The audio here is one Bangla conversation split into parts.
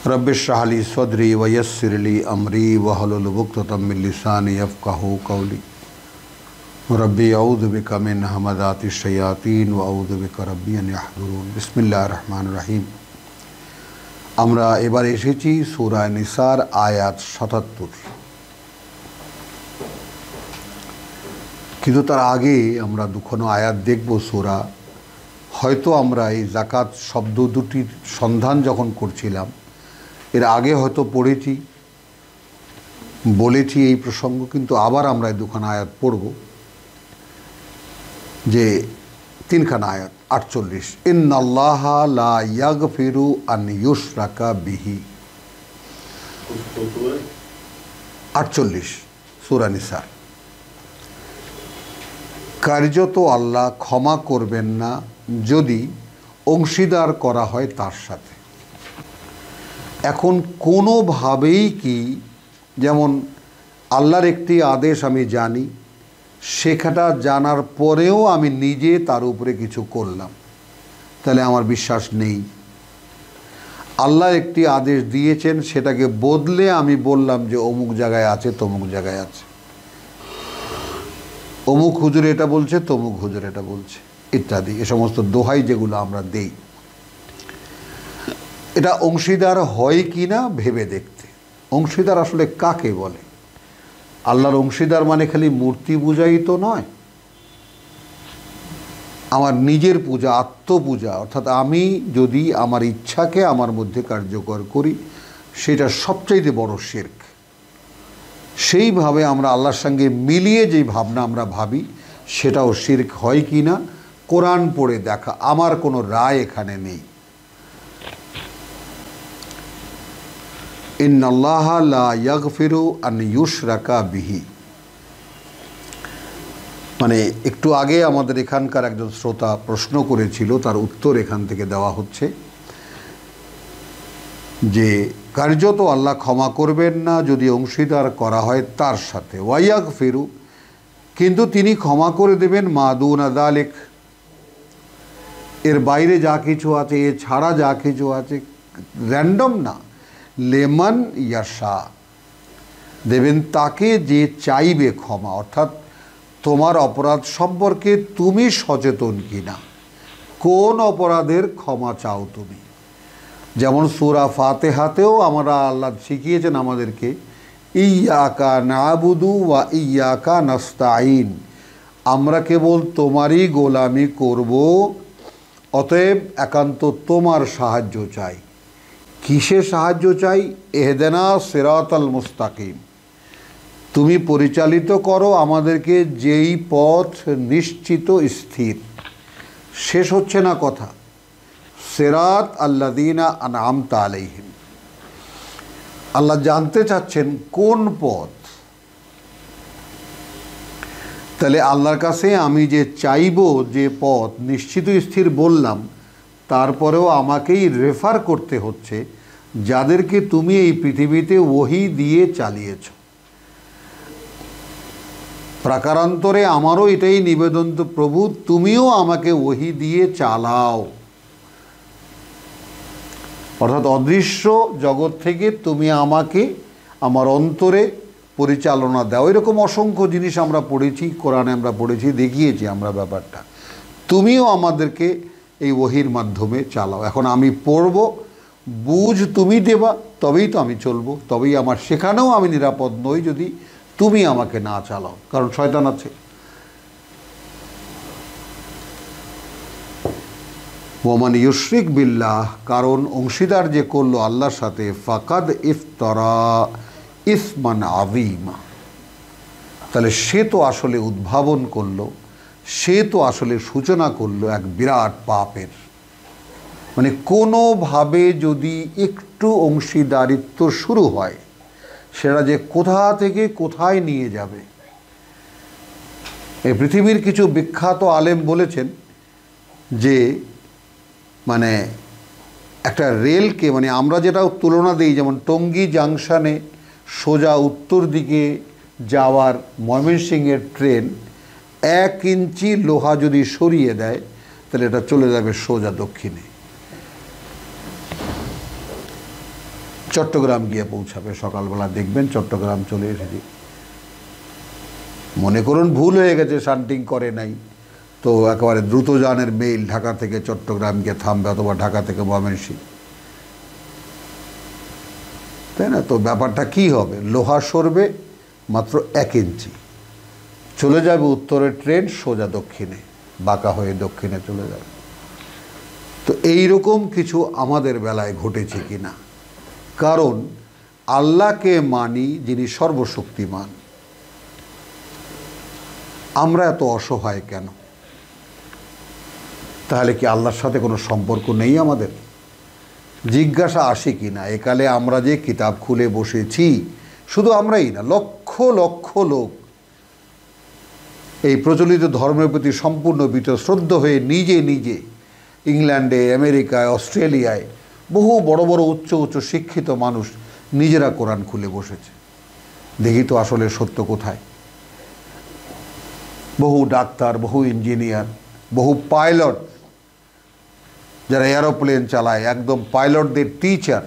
रब्बिश्रह ली सदरी वयस्सिर ली अमरी वहलुल उक़दतम मिन लिसानी यफ़क़हू क़ौली रब्बी अऊज़ु बिका मिन हमाज़ातिश शयातीन व अऊज़ु बिका रब्बी अन यहज़ुरून। बिस्मिल्लाहिर रहमानिर रहीम। আমরা এবার এসেছি সূরা নিসার আয়াত ৭৭। কিন্তু তার আগে আমরা দুখানা আয়াত দেখব সূরা। হয়তো আমরা এই যাকাত শব্দ দুটির সন্ধান যখন করছিলাম এর আগে হয়তো পড়েছি, বলেছি এই প্রসঙ্গ, কিন্তু আবার আমরা এই দুখানা আয়াত পড়ব। যে তিনখানা আয়াত ৪৮, ইন্নাল্লাহা লা ইয়াগফিরু আন ইউশরাকা বিহি। ৪৮ সূরা নিসা। কার্যত আল্লাহ ক্ষমা করবেন না যদি অংশীদার করা হয় তার সাথে। এখন কোনোভাবেই কি, যেমন আল্লাহর একটি আদেশ আমি জানি, সেখানটা জানার পরেও আমি নিজে তার উপরে কিছু করলাম, তাহলে আমার বিশ্বাস নেই। আল্লাহ একটি আদেশ দিয়েছেন, সেটাকে বদলে আমি বললাম যে অমুক জায়গায় আছে, তমুক জায়গায় আছে, অমুক হুজুর এটা বলছে, তমুক হুজুর এটা বলছে, ইত্যাদি। এ সমস্ত দোহাই যেগুলো আমরা দেই, এটা অংশীদার হয় কি না ভেবে দেখতে। অংশীদার আসলে কাকে বলে? আল্লাহর অংশীদার মানে খালি মূর্তি পূজাই তো নয়। আমার নিজের পূজা, আত্মপূজা, অর্থাৎ আমি যদি আমার ইচ্ছাকে আমার মধ্যে কার্যকর করি, সেটা সবচাইতে বড় শিরক। সেইভাবে আমরা আল্লাহর সঙ্গে মিলিয়ে যেই ভাবনা আমরা ভাবি, সেটাও শিরক হয় কি না কোরআন পড়ে দেখা। আমার কোনো রায় এখানে নেই। ইন্নাল্লাহা লা ইয়াগফিরু আন ইউশরাকা বিহি, মানে একটু আগে আমাদের এখানকার একজন শ্রোতা প্রশ্ন করেছিল, তার উত্তর এখান থেকে দেওয়া হচ্ছে যে কার্যত আল্লাহ ক্ষমা করবেন না যদি অংশীদার করা হয় তার সাথে। ওয়াইয়াগফিরু, কিন্তু তিনি ক্ষমা করে দেবেন মা দুনা যালিক, এর বাইরে যা কিছু আছে, এ ছাড়া যা কিছু আছে, র্যান্ডম না, লেমান ইয়াশা, দেবেন তাকে যে চাইবে ক্ষমা। অর্থাৎ তোমার অপরাধ সম্পর্কে তুমি সচেতন কিনা, কোন অপরাধের ক্ষমা চাও তুমি। যেমন সূরা ফাতিহাতেও আমরা আল্লাহ শিখিয়েছেন আমাদেরকে, ইয়্যাকা না'বুদু ওয়া ইয়্যাকা নাস্তাঈন, আমরা কেবল তোমারই গোলামি করব, অতএব একান্ত তোমার সাহায্য চাই। কিসে সাহায্য চাই? ইহদিনা সিরাতাল মুস্তাকিম, তুমি পরিচালিত করো আমাদেরকে যেই পথ নিশ্চিত স্থির। শেষ হচ্ছে না কথা, সিরাত আল্লাযীনা আন'আমতা আলাইহিম। আল্লাহ জানতে চাচ্ছেন কোন পথ। তাহলে আল্লাহর কাছে আমি যে চাইব যে পথ নিশ্চিত স্থির বললাম, তারপরেও আমাকেই রেফার করতে হচ্ছে যাদেরকে তুমি এই পৃথিবীতে ওহী দিয়ে চালিয়েছ। প্রাকারান্তরে আমারও এটাই নিবেদন, তো প্রভু তুমিও আমাকে ওহী দিয়ে চালাও, অর্থাৎ অদৃশ্য জগৎ থেকে তুমি আমাকে আমার অন্তরে পরিচালনা দাও। এরকম অসংখ্য জিনিস আমরা পড়েছি, কোরআনে আমরা পড়েছি, দেখিয়েছি আমরা ব্যাপারটা। তুমিও আমাদেরকে এই ওহীর মাধ্যমে চালাও। এখন আমি পড়ব, বুঝ তুমি দেবা, তবেই তো আমি চলবো, তবেই আমার সেখানেও আমি নিরাপদ নই যদি তুমি আমাকে না চালাও, কারণ শয়তান আছে। ওমান ইউশরিক বিল্লাহ, কারণ অংশীদার যে করলো আল্লাহর সাথে, ফাকাদ ইফতারা ইসমান আযীমা, তাহলে সে তো আসলে উদ্ভাবন করলো, সে তো আসলে সূচনা করলো এক বিরাট পাপের। মানে কোনোভাবে যদি একটু অংশীদারিত্ব শুরু হয়, সেটা যে কোথা থেকে কোথায় নিয়ে যাবে। এই পৃথিবীর কিছু বিখ্যাত আলেম বলেছেন যে মানে একটা রেলকে, মানে আমরা যেটা তুলনা দিই, যেমন টঙ্গী জাংশনে সোজা উত্তর দিকে যাওয়ার ময়মনসিংহের ট্রেন 1 ইঞ্চি লোহা যদি সরিয়ে দেয়, তাহলে এটা চলে যাবে সোজা দক্ষিণে। চট্টগ্রাম গিয়ে পৌঁছাবে, সকালবেলা দেখবেন চট্টগ্রাম চলে এসেছি। মনে করুন ভুল হয়ে গেছে, শান্টিং করে নাই, তো একেবারে দ্রুতযানের মেইল ঢাকা থেকে চট্টগ্রাম গিয়ে থামবে, অথবা ঢাকা থেকে ময়মনসিংহ, তাই না? তো ব্যাপারটা কি হবে, লোহা সরবে মাত্র 1 ইঞ্চি, চলে যাবে উত্তরের ট্রেন সোজা দক্ষিণে, বাঁকা হয়ে দক্ষিণে চলে যাবে। তো এই রকম কিছু আমাদের বেলায় ঘটেছে কি না? কারণ আল্লাহকে মানি যিনি সর্বশক্তিমান, আমরা এত অসহায় কেন? তাহলে কি আল্লাহর সাথে কোনো সম্পর্ক নেই আমাদের? জিজ্ঞাসা আসে কি না? একালে আমরা যে কিতাব খুলে বসেছি, শুধু আমরাই না, লক্ষ লক্ষ লোক এই প্রচলিত ধর্মের প্রতি সম্পূর্ণ বীতশ্রদ্ধ হয়ে নিজে নিজে ইংল্যান্ডে, আমেরিকায়, অস্ট্রেলিয়ায় বহু বড় বড় উচ্চ উচ্চ শিক্ষিত মানুষ নিজেরা কোরআন খুলে বসেছে। দেখি তো আসলে সত্য কোথায়। বহু ডাক্তার, বহু ইঞ্জিনিয়ার, বহু পাইলট যারা এরোপ্লেন চালায়, একদম পাইলটদের টিচার,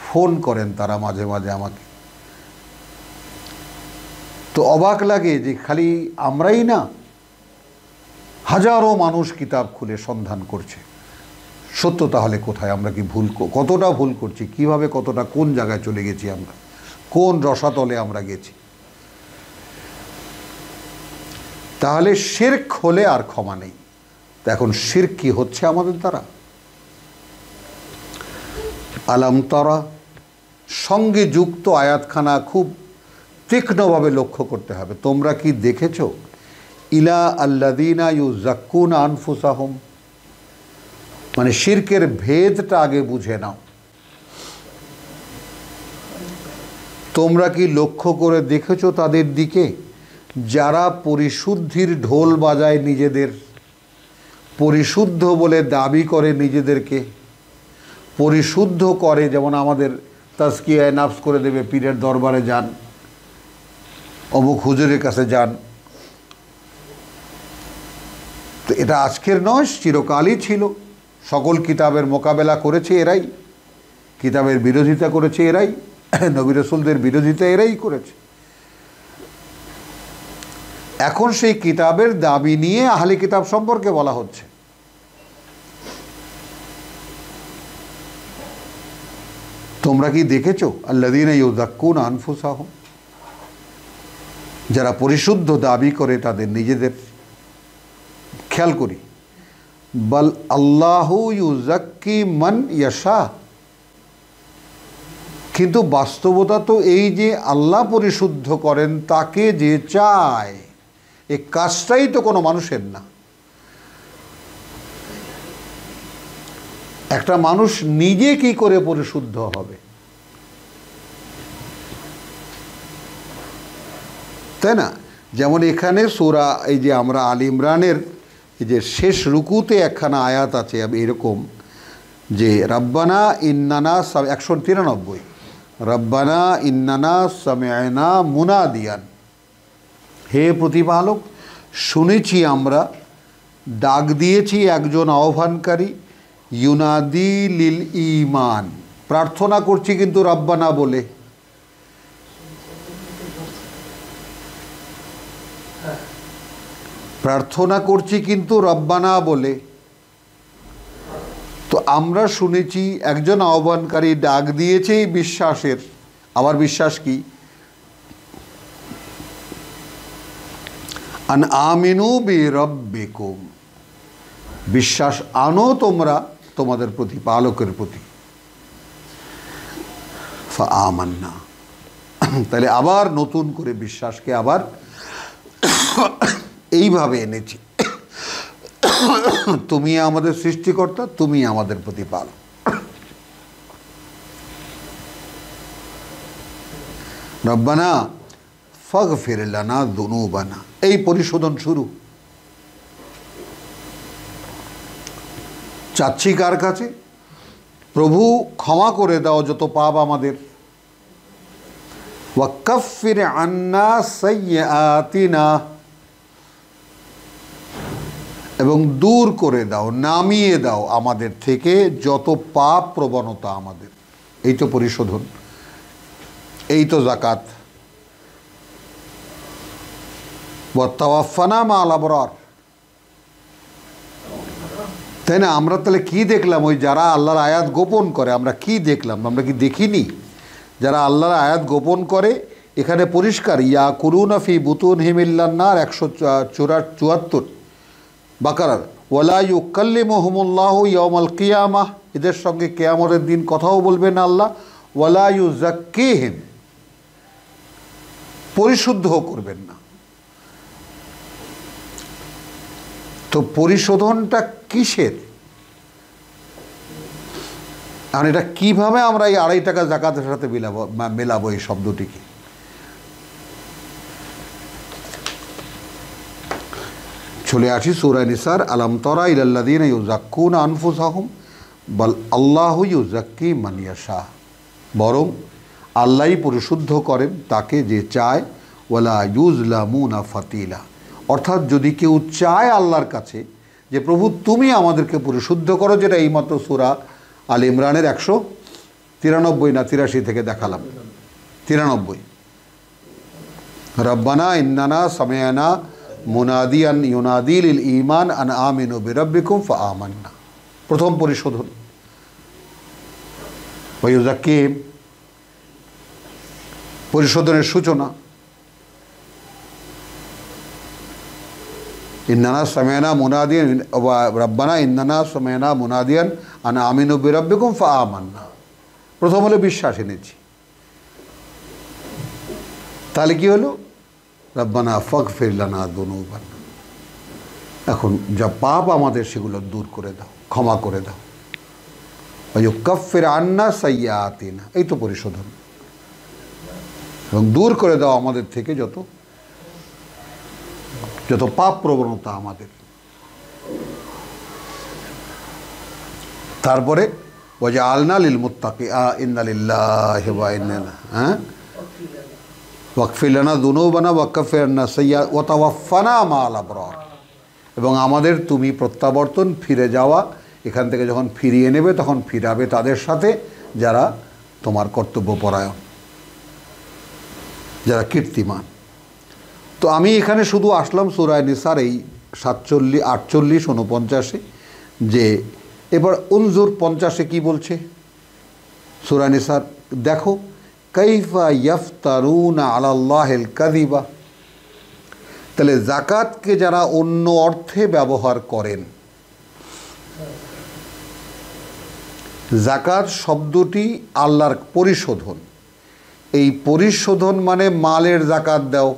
ফোন করেন তারা মাঝে মাঝে আমাকে। তো অবাক লাগে যে খালি আমরাই না, হাজারো মানুষ কিতাব খুলে সন্ধান করছে সত্য তাহলে কোথায়। আমরা কি কতটা ভুল করছি, কিভাবে, কতটা, কোন জায়গায় চলে গেছি আমরা, কোন রসাতলে আমরা গেছি? তাহলে শিরক হলে আর ক্ষমা নেই। তো এখন শিরক কি হচ্ছে আমাদের দ্বারা? আলাম তারা সঙ্গে যুক্ত আয়াতখানা খুব তীক্ষ্ণভাবে লক্ষ্য করতে হবে। তোমরা কি দেখেছো? ইলা আল্লাযীনা ইউযাক্কুনা আনফুসাহুম, মানে শিরকের ভেদটা আগে বুঝে নাও। তোমরা কি লক্ষ্য করে দেখেছো তাদের দিকে যারা পরিশুদ্ধির ঢোল বাজায়, নিজেদের পরিশুদ্ধ বলে দাবি করে, নিজেদেরকে পরিশুদ্ধ করে, যেমন আমাদের তাজকিয়ায়ে নাফস করে দেবে, পীরের দরবারে যান, অমুক হুজুরের কাছে যান। তো এটা আজকের নয়, চিরকালই ছিল। সকল কিতাবের মোকাবেলা করেছে এরাই, কিতাবের বিরোধিতা করেছে এরাই, নবী রাসূলদের বিরোধিতা এরাই করেছে। এখন সেই কিতাবের দাবি নিয়ে আহলে কিতাব সম্পর্কে বলা হচ্ছে। তোমরা কি দেখেছো আল্লাযীনা ইউযাক্কুনা আনফুসাহুম, যারা পরিশুদ্ধ দাবি করে তাদের নিজেদের? খেয়াল করি, বাল আল্লাহু ইউযাক্কি মান ইয়াশা, কিন্তু বাস্তবতা তো এই যে আল্লাহ পরিশুদ্ধ করেন তাকে যে চায়, এই কাজটাই তো কোনো মানুষের না। একটা মানুষ নিজে কি করে পরিশুদ্ধ হবে, তাই না? যেমন এখানে সূরা, এই যে আমরা আল ইমরানের এই যে শেষ রুকুতে একখানা আয়াত আছে এরকম, যে রব্বানা ইন্নানা 193, রব্বানা ইন্নানা সামি'না মুনাদিয়ান, হে প্রতিপালক শুনেছি আমরা, ডাক দিয়েছি একজন আহ্বানকারী, ইউনাদি লিল ঈমান, প্রার্থনা করছি কিন্তু রব্বানা বলে। প্রার্থনা করছি কিন্তু রব্বানা বলে। তো আমরা শুনেছি একজন আহ্বানকারী ডাক দিয়েছে এই বিশ্বাসের। আবার বিশ্বাস কি? আন আমিনু বিরাব্বিকুম, বিশ্বাস আনো তোমরা তোমাদের প্রতিপালকের প্রতি। ফাআমান্না, তাহলে আবার নতুন করে বিশ্বাসকে আবার এইভাবে এনেছি, তুমি আমাদের সৃষ্টিকর্তা, তুমি আমাদের প্রতিপালক। রব্বানা ফাগফির লানা যুনুবানা, এই পরিশোধন শুরু। চাচ্ছি কার কাছে? প্রভু ক্ষমা করে দাও যত পাপ আমাদের, ওয়া কাফির আন্না সাইয়্যাতিনা, এবং দূর করে দাও, নামিয়ে দাও আমাদের থেকে যত পাপ প্রবণতা আমাদের। এই তো পরিশোধন, এই তো জাকাত। ওয়াতাওয়াফানা মা'আল আবরার, তাই না? আমরা তাহলে কি দেখলাম? ওই যারা আল্লাহর আয়াত গোপন করে, আমরা কি দেখলাম? আমরা কি দেখিনি? যারা আল্লাহর আয়াত গোপন করে, এখানে পরিষ্কার, ইয়াকুলুনা ফি বুতুনহিম ইল্লান নার 174 বাকারার, ওয়ালা ইউকাল্লিমুহুমুল্লাহু ইয়াওমাল কিয়ামাহ, এদের সঙ্গে কিয়ামতের দিন কথাও বলবেন আল্লাহ, ওয়ালা ইউযাক্কিহিম, পরিশুদ্ধও করবেন না। তো পরিশোধনটা কিসের? আর এটা কিভাবে আমরা এই 2.5 টাকা জাকাতের সাথে মেলাবো এই শব্দটিকে? চলে আসি সূরা নিসার, আলাম তারা ইলাল্লাযীনা ইউযাক্কুনা আনফুসাহুম বাল আল্লাহু ইউযাক্কি মান ইয়াশা, বরং আল্লাহই পরিশুদ্ধ করেন তাকে যে চায়, ওয়ালা ইউজলামুনা ফাতিলা, অর্থাৎ যদি কেউ চায় আল্লাহর কাছে যে প্রভু তুমি আমাদেরকে পরিশুদ্ধ করো, যেটা এইমাত্র সূরা আল ইমরানের 193 না 83 থেকে দেখালাম, 93, রব্বানা ইন্নানা সামি'না মুনাদিয়ান ইউনাদি লিল ঈমান আন আমিনু বিরাব্বিকুম ফাআমান্না, প্রথম পরিশোধন। ওয়া ইউযাক্কিহিম, পরিশোধনের সূচনা। ইন্নানা সামি'না মুনাদিয়ান ওয়া রব্বানা ইন্নানা সামি'না মুনাদিয়ান আন আমিনু বিরাব্বিকুম ফাআমান্না, প্রথম হলো বিশ্বাস এনেছি। তাহলে কি হলো? রব্বানা ফাগফির লানা যুনুবানা, এখন যা পাপ আমাদের সেগুলো দূর করে দাও, ক্ষমা করে দাও। ওয়া ইউকাফির আন্না সাইয়্যাতিনা, এই তো পরিশোধন, এবং দূর করে দাও আমাদের থেকে যত পাপ প্রবণতা আমাদের। তারপরে ওয়াজআলনা লিল মুত্তাকিনা ইন্না লিল্লাহি ওয়া ইন্না ওয়াগফির লানা যুনুবানা ওয়াকাফির আন্না সাইয়্যাত ওয়া তাওয়াফানা মা'আল আবরার, এবং আমাদের তুমি প্রত্যাবর্তন, ফিরে যাওয়া, এখান থেকে যখন ফিরিয়ে নেবে তখন ফিরাবে তাদের সাথে যারা তোমার কর্তব্যপরায়ণ, যারা কীর্তিমান। তো আমি এখানে শুধু আসলাম সূরা নিসার এই 47, 48, 49, যে এবার উনজুর 50 কি বলছে সূরা নিসার, দেখো কাইফা ইয়াফতারুনা আলাল্লাহিল কাযিবা, তাহলে জাকাতকে যারা অন্য অর্থে ব্যবহার করেন, জাকাত শব্দটি আল্লাহর পরিশোধন, এই পরিশোধন মানে মালের জাকাত দাও।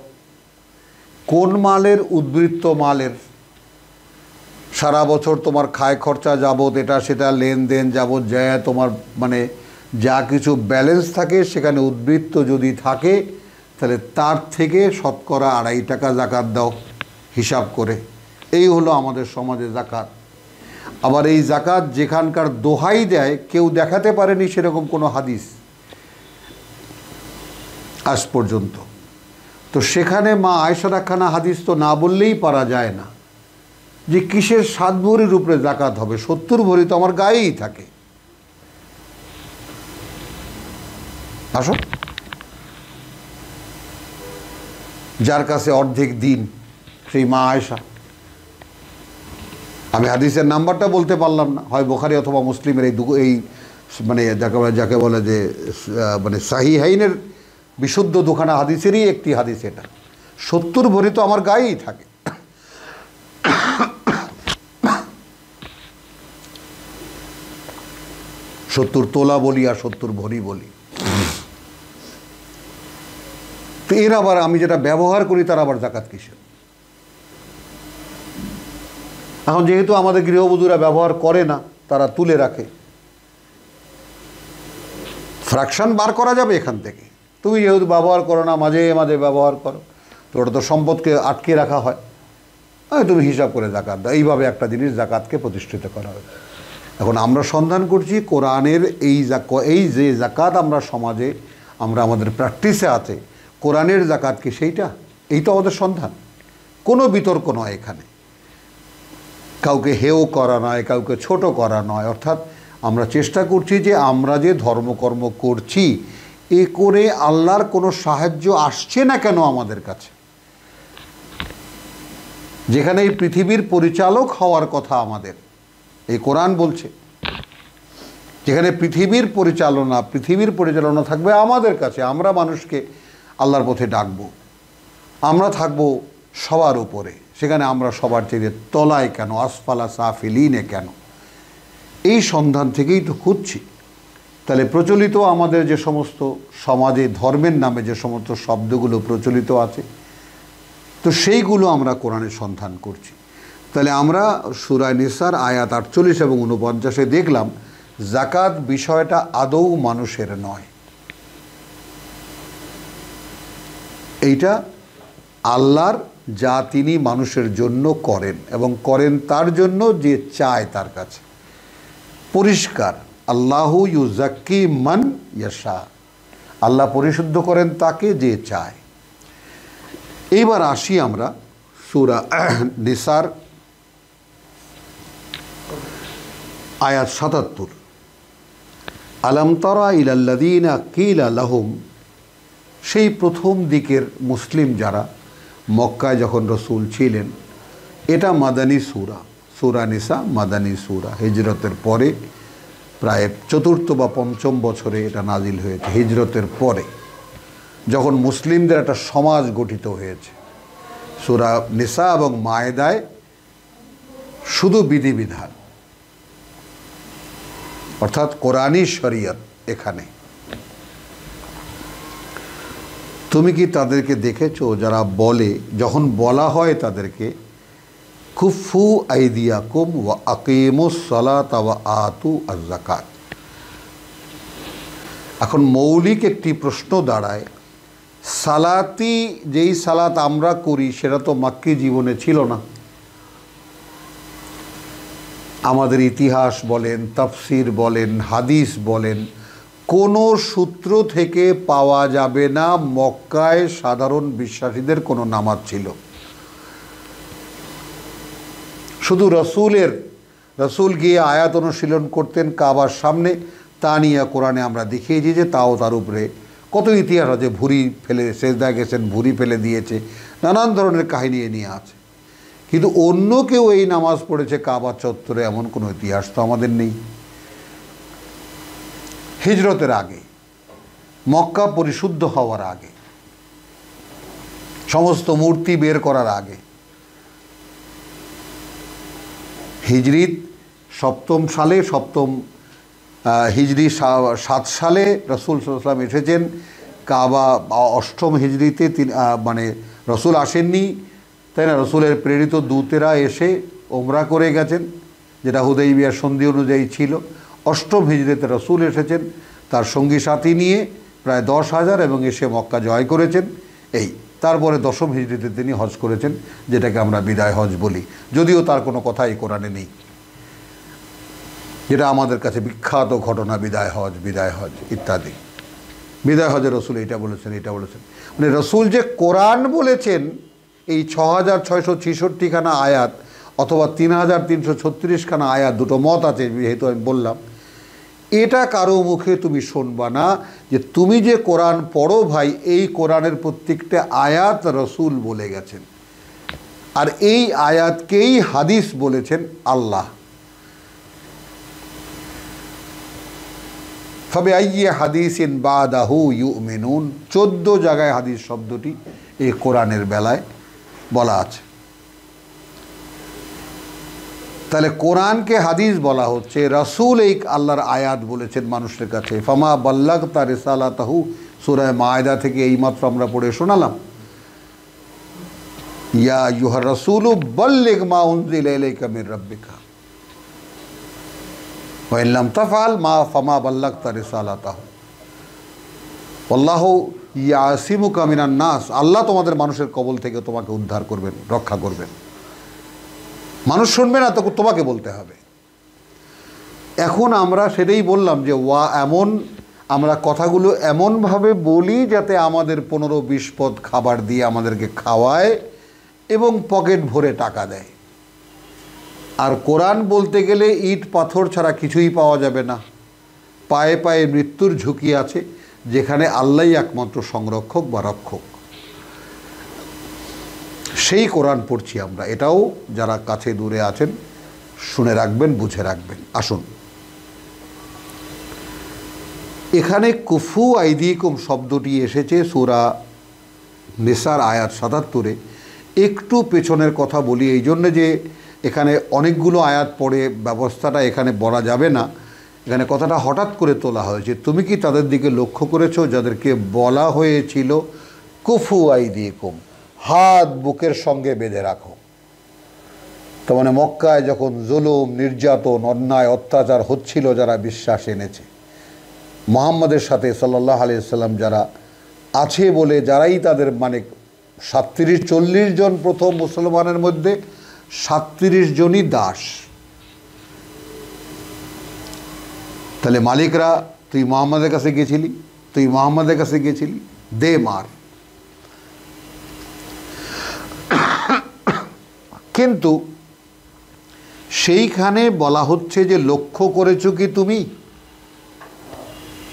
কোন মালের? উদ্বৃত্ত মালের, সারা বছর তোমার খায় খরচা যাবত, এটা সেটা লেনদেন যাবত, যা তোমার মানে যা কিছু ব্যালেন্স থাকে সেখানে উদ্বৃত্ত যদি থাকে, তাহলে তার থেকে শতকরা 2.5 টাকা জাকাত দাও হিসাব করে। এই হলো আমাদের সমাজে জাকাত। আবার এই জাকাত যেখানকার দোহাই দেয় কেউ দেখাতে পারেনি সেরকম কোনো হাদিস আজ পর্যন্ত। তো সেখানে মা আয়েশার একখানা হাদিস তো না বললেই পারা যায় না, যে কিসের 7 ভরির উপরে জাকাত হবে? 70 ভরি তো আমার গায়েই থাকে। আসো, যার কাছে অর্ধেক দিন, সেই মা আয়েশা। আমি হাদিসের নাম্বারটা বলতে পারলাম না, হয় বুখারী অথবা মুসলিমের এই মানে যাকে বলে যে মানে সাহিহাইনের বিশুদ্ধ দুখানা হাদিসেরই একটি হাদিস এটা। 70 ভরি তো আমার গায়েই থাকে। সত্তর তোলা বলি আর 70 ভরি বলি। তো এর আবার আমি যেটা ব্যবহার করি তার আবার জাকাত কিসের? এখন যেহেতু আমাদের গৃহবধূরা ব্যবহার করে না, তারা তুলে রাখে, ফ্র্যাকশন বার করা যাবে এখান থেকে। তুমি যেহেতু ব্যবহার করো না, মাঝে মাঝে ব্যবহার করো, তো ওটা তো সম্পদকে আটকে রাখা হয়, তুমি হিসাব করে জাকাত দাও। এইভাবে একটা জিনিস জাকাতকে প্রতিষ্ঠিত করা হয়। এখন আমরা সন্ধান করছি কোরআনের এই যে জাকাত আমরা সমাজে আমরা আমাদের প্র্যাকটিসে আছে, কোরআনের জাকাত কি সেইটা? এই তো আমাদের সন্ধান। কোনো বিতর্ক নয় এখানে, কাউকে হেও করা নয়, কাউকে ছোট করা নয়। অর্থাৎ আমরা চেষ্টা করছি যে আমরা যে ধর্মকর্ম করছি এ করে আল্লাহর কোনো সাহায্য আসছে না কেন আমাদের কাছে, যেখানে এই পৃথিবীর পরিচালক হওয়ার কথা আমাদের, এই কোরআন বলছে যেখানে পৃথিবীর পরিচালনা থাকবে আমাদের কাছে, আমরা মানুষকে আল্লাহর পথে ডাকব, আমরা থাকব সবার উপরে, সেখানে আমরা সবার চেয়ে তলায় কেন, আসফালা সাফিলিনে কেন, এই সন্ধান থেকেই তো খুঁজছি। তাহলে প্রচলিত আমাদের যে সমস্ত সমাজে ধর্মের নামে যে সমস্ত শব্দগুলো প্রচলিত আছে, তো সেইগুলো আমরা কোরআনের সন্ধান করছি। তাহলে আমরা সূরা নিসার আয়াত 48 এবং 49 দেখলাম যাকাত বিষয়টা আদৌ মানুষের নয়, এইটা আল্লাহর, যা তিনি মানুষের জন্য করেন এবং করেন তার জন্য যে চায় তার কাছে। পরিষ্কার, আল্লাহু ইউজাক্কি মান ইয়াশা, আল্লাহ পরিশুদ্ধ করেন তাকে যে চায়। এইবার আসি আমরা সূরা নিসার আয়াত 77। আলাম তারা ইলাল্লাযীনা কিলা লাহুম, সেই প্রথম দিকের মুসলিম যারা মক্কায় যখন রসুল ছিলেন, এটা মাদানী সূরা, সূরা নিসা মাদানী সূরা, হিজরতের পরে প্রায় 4th বা 5ম বছরে এটা নাজিল হয়েছে, হিজরতের পরে যখন মুসলিমদের একটা সমাজ গঠিত হয়েছে। সূরা নিসা এবং মায়েদায় শুধু বিধিবিধান, অর্থাৎ কোরআনী শরীয়ত। এখানে তুমি কি তাদেরকে দেখেছো যারা বলে, যখন বলা হয় তাদেরকে কুফু আইদিয়াকুম ওয়া আকিমুস সালাতা ওয়া আতু আয-যাকাত, এখন মৌলিক একটি প্রশ্ন দাঁড়ায়, সালাতি যেই সালাত আমরা করি সেটা তো মাক্কি জীবনে ছিল না। আমাদের ইতিহাস বলেন, তাফসির বলেন, হাদিস বলেন, কোনো সূত্র থেকে পাওয়া যাবে না মক্কায় সাধারণ বিশ্বাসীদের কোনো নামাজ ছিল। শুধু রসুল গিয়ে আয়াত অনুশীলন করতেন কাবার সামনে, তা নিয়ে কোরআনে আমরা দেখিয়েছি যে তাও তার উপরে কত ইতিহাস আছে, ভুঁড়ি ফেলে সেজদায় গেছেন, ভুঁড়ি ফেলে দিয়েছে, নানান ধরনের কাহিনী নিয়ে আছে। কিন্তু অন্য কেউ এই নামাজ পড়েছে কাবা চত্বরে এমন কোনো ইতিহাস তো আমাদের নেই। হিজরতের আগে, মক্কা পরিশুদ্ধ হওয়ার আগে, সমস্ত মূর্তি বের করার আগে, হিজরিত 7ম সালে, হিজরি 7 সালে রসুল সাল্লাল্লাহু আলাইহি ওয়াসাল্লাম এসেছেন। কাবা 8ম হিজরিতে মানে রসুল আসেননি, তাই না? রসুলের প্রেরিত দূতেরা এসে ওমরা করে গেছেন, যেটা হুদাইবিয়ার সন্ধি অনুযায়ী ছিল। 8ম হিজরিতে রসুল এসেছেন তার সঙ্গী সাথী নিয়ে প্রায় 10,000, এবং এসে মক্কা জয় করেছেন। তারপরে 10ম হিজরিতে তিনি হজ করেছেন, যেটাকে আমরা বিদায় হজ বলি, যদিও তার কোনো কথা এই কোরআনে নেই, যেটা আমাদের কাছে বিখ্যাত ঘটনা, বিদায় হজ ইত্যাদি। বিদায় হজে রসুল এটা বলেছেন। মানে রসুল যে কোরআন বলেছেন, এই 6,666খানা আয়াত অথবা 3,336খানা আয়াত, দুটো মত আছে, যেহেতু আমি বললাম, এটা কারো মুখে তুমি শুনবা না যে তুমি যে কোরআন পড়ো ভাই, এই কোরআনের প্রত্যেকটা আয়াত রসুল বলে গেছেন, আর এই আয়াতকেই হাদিস বলেছেন আল্লাহ। ফাবিআইয়ি হাদিসিন বাদাহু ইউমিনুন, 14 জায়গায় হাদিস শব্দটি এই কোরআনের বেলায় বলা আছে। তাহলে কোরআনকে হাদিস বলা হচ্ছে, রাসূল এই আল্লাহর আয়াত বলেছেন মানুষের কাছে। ফামা বাল্লাগতা রিসালাতাহু, সূরা মায়েদা থেকে এইমাত্র আমরা পড়ে শোনালাম, ইয়া আইয়ুহার রাসূলু বাল্লিগ মা উনজিলা ইলাইকা মির রাব্বিকা ওয়া ইন লাম তাফআল ফামা বাল্লাগতা রিসালাতাহু আল্লাহু ইয়াসিমুকা মিনান নাস, আল্লাহ তোমাদের মানুষের কবল থেকে তোমাকে উদ্ধার করবেন, রক্ষা করবেন। মানুষ শুনবে না, তো তোমাকে বলতে হবে। এখন আমরা সেটাই বললাম যে আমরা কথাগুলো এমনভাবে বলি যাতে আমাদের 15-20 পদ খাবার দিয়ে আমাদেরকে খাওয়ায় এবং পকেট ভরে টাকা দেয়। আর কোরআন বলতে গেলে ইট পাথর ছাড়া কিছুই পাওয়া যাবে না। পায়ে পায়ে মৃত্যুর ঝুঁকি আছে, যেখানে আল্লাহই একমাত্র সংরক্ষক বা রক্ষক। সেই কোরআন পড়ছি আমরা। এটাও যারা কাছে দূরে আছেন শুনে রাখবেন, বুঝে রাখবেন। আসুন, এখানে কুফু আইদিকুম শব্দটি এসেছে সূরা নিসার আয়াত ৭৭-এ। একটু পেছনের কথা বলি এই জন্যে যে এখানে অনেকগুলো আয়াত পড়ে ব্যবস্থাটা এখানে বলা যাবে না। এখানে কথাটা হঠাৎ করে তোলা হয়েছে, তুমি কি তাদের দিকে লক্ষ্য করেছো যাদেরকে বলা হয়েছিল কুফু আইদিকুম, হাত বুকের সঙ্গে বেঁধে রাখো। তার মানে মক্কায় যখন জুলুম, নির্যাতন, অন্যায়, অত্যাচার হচ্ছিল, যারা বিশ্বাস এনেছে মুহাম্মাদের সাথে সাল্লাল্লাহু আলাইহি ওয়াসাল্লাম যারা আছে বলে, যারাই তাদের মানে ৩৭-৪০ জন প্রথম মুসলমানের মধ্যে ৩৭ জনই দাস। তাহলে মালিকরা, তুই মুহাম্মাদের কাছে গেছিলি, তুই মুহাম্মাদের কাছে গেছিলি, দে মার। কিন্তু সেইখানে বলা হচ্ছে যে লক্ষ্য করেছো কি তুমি,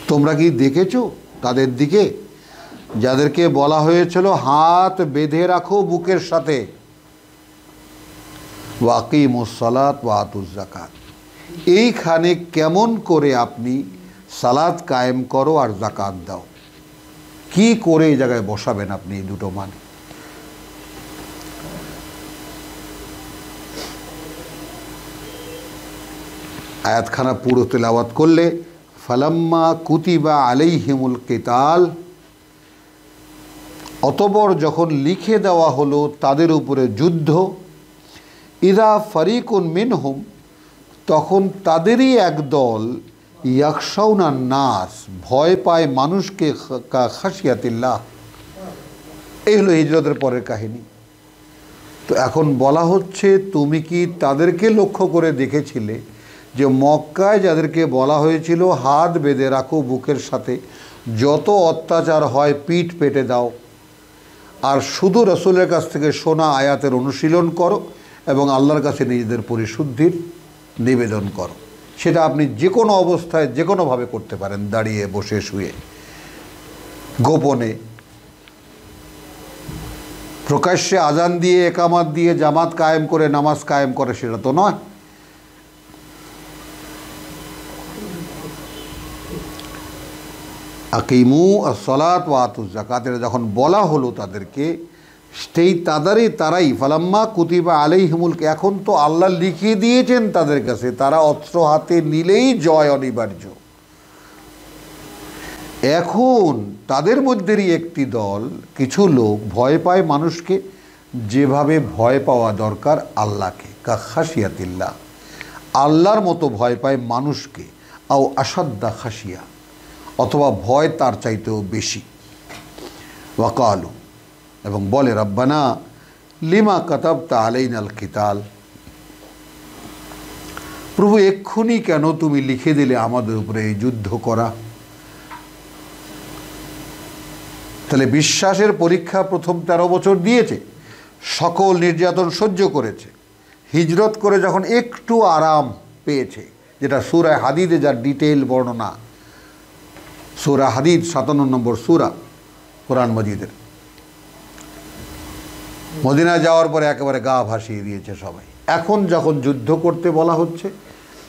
তোমরা কি দেখেছো তাদের দিকে যাদেরকে বলা হয়েছিল হাত বেঁধে রাখো বুকের সাথে, ওয়াকিমুস সালাত ওয়া আতুজ যাকাত। এইখানে কেমন করে আপনি সালাত কায়েম করো আর যাকাত দাও, কি করে এই জায়গায় বসাবেন আপনি এই দুটো মানে? আয়াতখানা পুরো তেলাওয়াত করলে, ফালাম্মা কুতিবা আলাইহিমুল কিতাল, অতঃপর যখন লিখে দেওয়া হলো তাদের উপরে যুদ্ধ, ইযা ফারিকুন মিনহুম, তখন তাদেরই একদল, ইয়াখশাউনান নাস, ভয় পায় মানুষকে, কা খাশিয়াতিল্লাহ। এই হলো হিজরতের পরের কাহিনী। তো এখন বলা হচ্ছে, তুমি কি তাদেরকে লক্ষ্য করে দেখেছিলে যে মক্কায় যাদেরকে বলা হয়েছিল হাত বেঁধে রাখো বুকের সাথে, যত অত্যাচার হয় পিঠ পেটে দাও, আর শুধু রসুলের কাছ থেকে শোনা আয়াতের অনুশীলন করো এবং আল্লাহর কাছে নিজেদের পরিশুদ্ধির নিবেদন করো। সেটা আপনি যে কোনো অবস্থায় যে কোনোভাবে করতে পারেন, দাঁড়িয়ে, বসে, শুয়ে, গোপনে, প্রকাশ্যে আজান দিয়ে, একামাত দিয়ে, জামাত কায়েম করে, নামাজ কায়েম করে, সেটা তো নয়। আকিমু as-সালাত ওয়া আতুজ যাকাত, যখন বলা হলো তাদেরকে, সেই তারাই ফালাম্মা কুতিবা আলাইহিমুল, এখন তো আল্লাহ লিখিয়ে দিয়েছেন তাদের কাছে, তারা অস্ত্র হাতে নিলেই জয় অনিবার্য। এখন তাদের মধ্যেরই একটি দল, কিছু লোক ভয় পায় মানুষকে যেভাবে ভয় পাওয়া দরকার আল্লাহকে, কা খাশিয়াতিল্লাহ, আল্লাহর মতো ভয় পায় মানুষকে, আও আসাদ্দা খাশিয়া, অথবা ভয় তার চাইতেও বেশি। ওয়াকালু, এবং বলে, রব্বানা লিমা কাতাবতা আলাইনাল কিতাল, প্রভু এক্ষুনি কেন তুমি লিখে দিলে আমাদের উপরে এই যুদ্ধ করা। তাহলে বিশ্বাসের পরীক্ষা প্রথম 13 বছর দিয়েছে, সকল নির্যাতন সহ্য করেছে, হিজরত করে যখন একটু আরাম পেয়েছে, যেটা সূরা হাদীদে যার ডিটেইল বর্ণনা, সূরা হাদীদ 57 নম্বর সূরা কোরআন মজিদের, মদিনা যাওয়ার পরে একেবারে গা ভাসিয়ে দিয়েছে সবাই। এখন যখন যুদ্ধ করতে বলা হচ্ছে,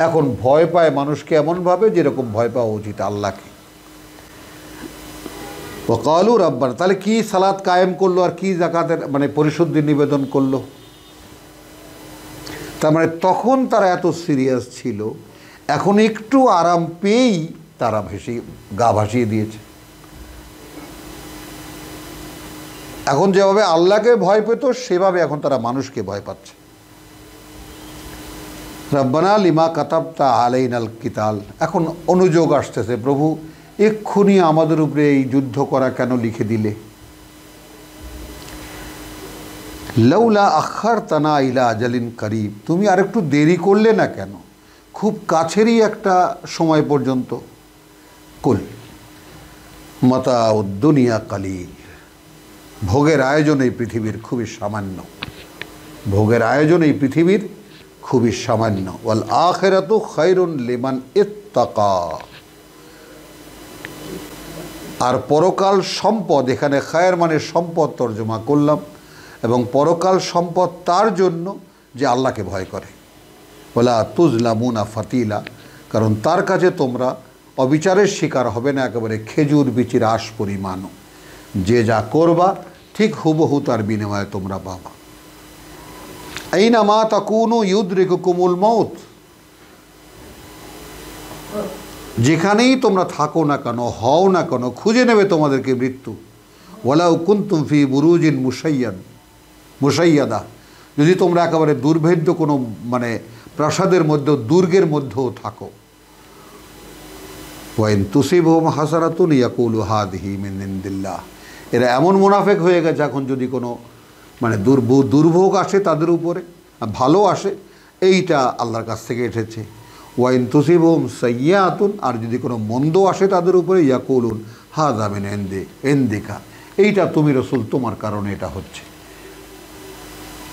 এখন ভয় পায় মানুষকে এমনভাবে যেরকম ভয় পাওয়া উচিত আল্লাহকে। ওয়াকালু রাব্বানা, তাহলে কি সালাত কায়েম করলো আর কি যাকাতের মানে পরিশুদ্ধি নিবেদন করলো? তার মানে তখন তারা এত সিরিয়াস ছিল, এখন একটু আরাম পেয়েই তারা গা ভাসিয়ে দিয়েছে। এখন যেভাবে আল্লাহকে ভয় পেত সেভাবে এখন তারা মানুষকে ভয় পাচ্ছে। রব্বানা লিমা কাতাবতা আলাইনাল কিতাল, এখন অনুযোগ আসতেছে, প্রভু এক্ষুনি আমাদের উপরে এই যুদ্ধ করা কেন লিখে দিলে? লাউলা আখারতানা ইলা আজালিন করিব, তুমি আরেকটু দেরি করলে না কেন, খুব কাছেরই একটা সময় পর্যন্ত। কুল মাতাউদ দুনিয়া কালিল, ভোগের আয়োজন এই পৃথিবীর খুবই সামান্য, ভোগের আয়োজন এই পৃথিবীর খুবই সামান্য। ওয়াল আখিরাতু খায়রুন লিমান ইত্তাকা, আর পরকাল সম্পদ, এখানে খায়ের মানে সম্পদ তর্জমা করলাম, এবং পরকাল সম্পদ তার জন্য যে আল্লাহকে ভয় করে। ওয়ালা তুজলামুনা ফাতিলা, কারণ তার কাছে তোমরা অবিচারের শিকার হবে না একেবারে খেজুর বিচির আশ পরিমাণও। যে যা করবা ঠিক হুবহু তার বিনিময়ে তোমরা পাবা। আইনা মা তাকুনু ইউদরিকুকুমুল মউত, যেখানেই তোমরা থাকো না কেন, হও না কেন, খুঁজে নেবে তোমাদেরকে মৃত্যু। ওয়ালাউ কুনতুম ফি বুরুজিন মুশাইয়াদা, যদি তোমরা একেবারে দুর্ভেদ্য কোনো মানে প্রাসাদের মধ্যে, দুর্গের মধ্যেও থাকো। ওয়াইন তুসিবহুম হাসারাতুন ইয়াকুলু হাদিহি মিন ইনদিল্লাহ, এরা এমন মুনাফেক হয়ে গেছে এখন, যদি কোনো মানে দুর্ভোগ আসে তাদের উপরে, ভালো আসে, এইটা আল্লাহর কাছ থেকে এসেছে। ওয়াইন তুসিবহুম সাইয়্যাতুন, আর যদি কোনো মন্দ আসে তাদের উপরে, ইয়াকুলুন হাযা মিন ইনদিকা, এইটা তুমি রাসূল তোমার কারণে এটা হচ্ছে,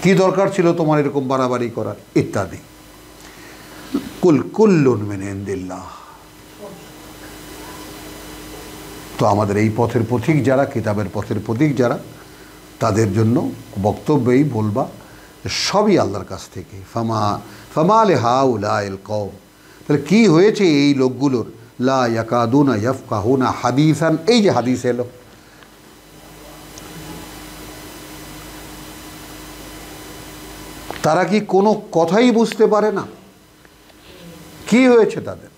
কি দরকার ছিল তোমার এরকম বাড়াবাড়ি করার, ইত্যাদি। কুল কুল্লুন মিন ইনদিল্লাহ। তো আমাদের এই পথের পথিক যারা, কিতাবের পথের পথিক যারা, তাদের জন্য বক্তব্যেই বলবা সবই আল্লাহর কাছ থেকে। ফামা লিহাউলাইল কওম, তাহলে কী হয়েছে এই লোকগুলোর, লা ইয়াকাদুনা ইয়াফকাহুনা হাদিসান, এই যে হাদিস এলো, তারা কি কোনো কথাই বুঝতে পারে না? কি হয়েছে তাদের?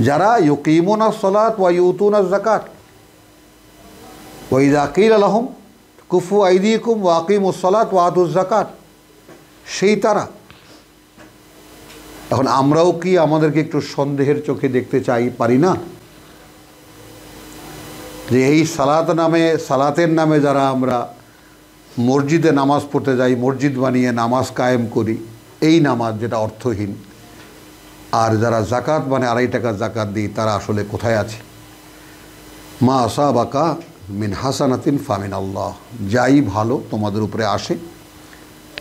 যারা ইউকিমুনাস সালাত ওয়া ইউতুনাজ যাকাত ওয়া ইযা কিলা লাহুম কুফু আইদিকুম ওয়া আকিমুস সালাত ওয়া আতুজ যাকাত, সেই তারা। এখন আমরাও কি আমাদেরকে একটু সন্দেহের চোখে দেখতে পারি না যে এই সালাতের নামে যারা আমরা মসজিদে নামাজ পড়তে যাই, মসজিদ বানিয়ে নামাজ কায়েম করি, এই নামাজ যেটা অর্থহীন, আর যারা জাকাত মানে 2.5 টাকা জাকাত দিই, তারা আসলে কোথায় আছে? মা আসাবাকা মিন হাসানাতিন ফামিন আল্লাহ, যাই ভালো তোমাদের উপরে আসে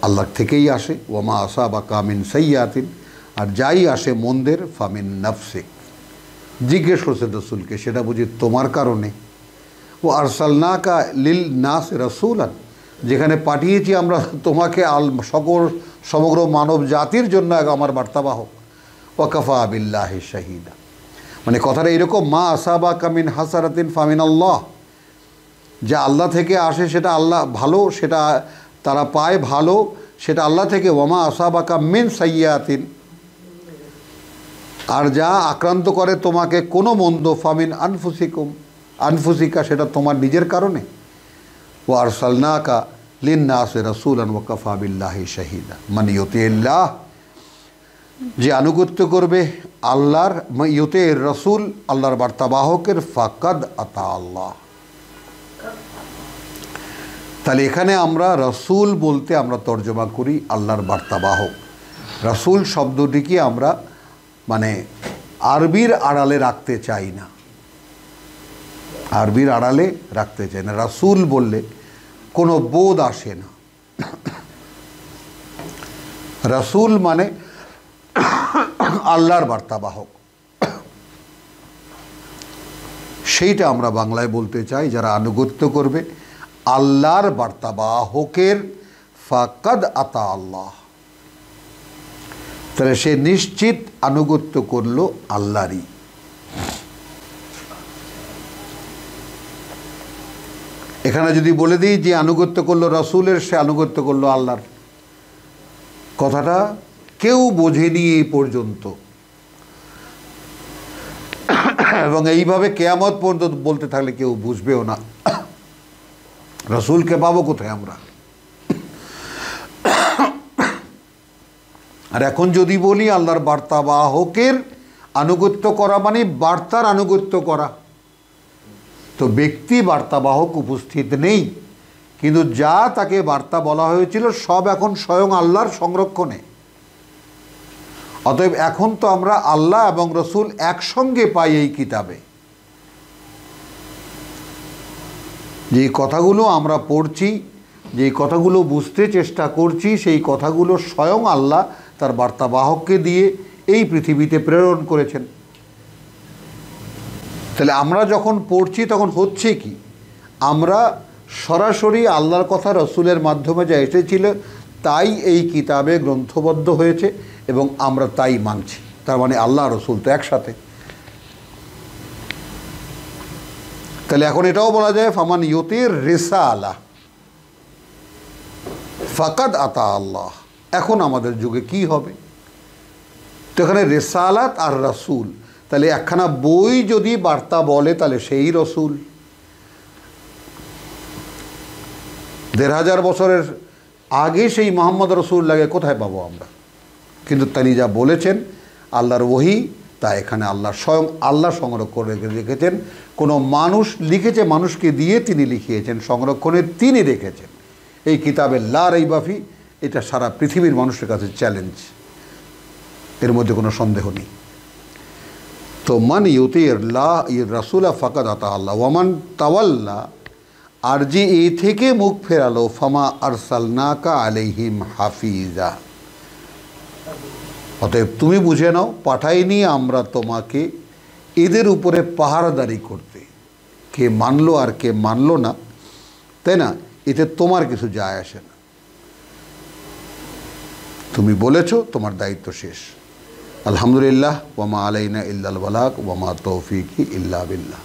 আল্লাহ থেকেই আসে। ওয়া মা আসাবাকা মিন সাইয়্যাতিন, আর যাই আসে মন্দের, ফামিন নাফসিক। জিজ্ঞেস করছে রসুলকে, সেটা বুঝি তোমার কারণে? ও আরসালনাকা লিল নাস রাসূলান, যেখানে পাঠিয়েছি আমরা তোমাকে সমগ্র মানব জাতির জন্য আমার বার্তাবাহক। ওয়াকাফা বিল্লাহি শাহিদা, মানে কথাটা এরকম, মা আসাবাকা মিন হাসানাতিন ফামিন আল্লাহ, যা আল্লাহ থেকে আসে সেটা আল্লাহ ভালো, সেটা তারা পায় ভালো, সেটা আল্লাহ থেকে। ওয়ামা আসাবাকা মিন সাইয়্যাতিন, আর যা আক্রান্ত করে তোমাকে কোনো মন্দ, ফামিন আনফুসিকা, সেটা তোমার নিজের কারণে। ও আরসালনাকা লিন্নাসি রাসূলান ওয়া কাফা বিল্লাহি শাহিদা, মান ইউতিল্লাহ, যে আনুগত্য করবে আল্লাহর, ইউতির রাসূল, আল্লাহর বার্তাবাহকের, ফাকাদ আতা আল্লাহ। তাহলে এখানে আমরা রাসূল বলতে আমরা তর্জমা করি আল্লাহর বার্তাবাহক। রাসূল শব্দটিকে আমরা মানে আরবির আড়ালে রাখতে চাই না, আরবির আড়ালে রাখতে চাই না। রাসূল বললে কোনো বোধ আসে না। রাসূল মানে আল্লাহর বার্তাবাহক, সেইটা আমরা বাংলায় বলতে চাই। যারা আনুগত্য করবে আল্লাহর বার্তাবাহকের, ফাকাদ আতা আল্লাহ, তাহলে সে নিশ্চিত আনুগত্য করলো আল্লাহরই। এখানে যদি বলে দিই যে আনুগত্য করলো রাসূলের, সে আনুগত্য করলো আল্লাহর, কথাটা কেউ বোঝেনি এই পর্যন্ত, এবং এইভাবে কিয়ামত পর্যন্ত বলতে থাকলে কেউ বুঝবেও না। রাসূলকে পাবো কোথায় আমরা? আর এখন যদি বলি আল্লাহর বার্তাবাহকের আনুগত্য করা মানে বার্তার আনুগত্য করা, তো ব্যক্তি বার্তাবাহক উপস্থিত নেই, কিন্তু যা তাকে বার্তা বলা হয়েছিল সব এখন স্বয়ং আল্লাহর সংরক্ষণে। অতএব এখন তো আমরা আল্লাহ এবং রসুল একসঙ্গে পাই এই কিতাবে। যে কথাগুলো আমরা পড়ছি যে এই কথাগুলো বুঝতে চেষ্টা করছি, সেই কথাগুলো স্বয়ং আল্লাহ তার বার্তাবাহককে দিয়ে এই পৃথিবীতে প্রেরণ করেছেন। তাহলে আমরা যখন পড়ছি তখন হচ্ছে কি, আমরা সরাসরি আল্লাহর কথা রসুলের মাধ্যমে যা এসেছিল তাই এই কিতাবে গ্রন্থবদ্ধ হয়েছে এবং আমরা তাই মানছি। তার মানে আল্লাহ রসুল তো একসাথে। তাহলে এখন এটাও বলা যায় ফামান ইউতির রিসালা ফাকাদ আতা আল্লাহ। এখন আমাদের যুগে কি হবে, তো এখানে রিসালাত আর রাসূল, তাহলে একখানা বই যদি বার্তা বলে তাহলে সেই রসুল। ১৫০০ বছরের আগে সেই মোহাম্মদ রসুল্লাহকে কোথায় পাবো আমরা? কিন্তু তিনি যা বলেছেন আল্লাহর ওহী, তা এখানে আল্লাহ স্বয়ং আল্লাহ সংরক্ষণ রেখেছেন। কোনো মানুষ লিখেছে, মানুষকে দিয়ে তিনি লিখিয়েছেন, সংরক্ষণে তিনি রেখেছেন। এই কিতাবে লা রাইবা ফি, এটা সারা পৃথিবীর মানুষের কাছে চ্যালেঞ্জ, এর মধ্যে কোনো সন্দেহ নেই। তো মান ইউতির লা রাসূলা ফাকাদ আতা আল্লাহ ওয়ামান তাওয়াল্লা, আর যে এ থেকে মুখ ফেরালো ফামা আরসালনাকা আলাইহিম হাফিজা, অতএব তুমি বুঝে নাও পাঠাইনি আমরা তোমাকে এদের উপরে পাহারাদারি করতে। কে মানলো আর কে মানলো না, তাই না, এতে তোমার কিছু যায় আসে না। তুমি বলেছো, তোমার দায়িত্ব শেষ। আলহামদুলিল্লাহ, ওয়ামা আলাইনা ইল্লাল বালাগ ওয়ামা তৌফিকি ইল্লা বিল্লাহ।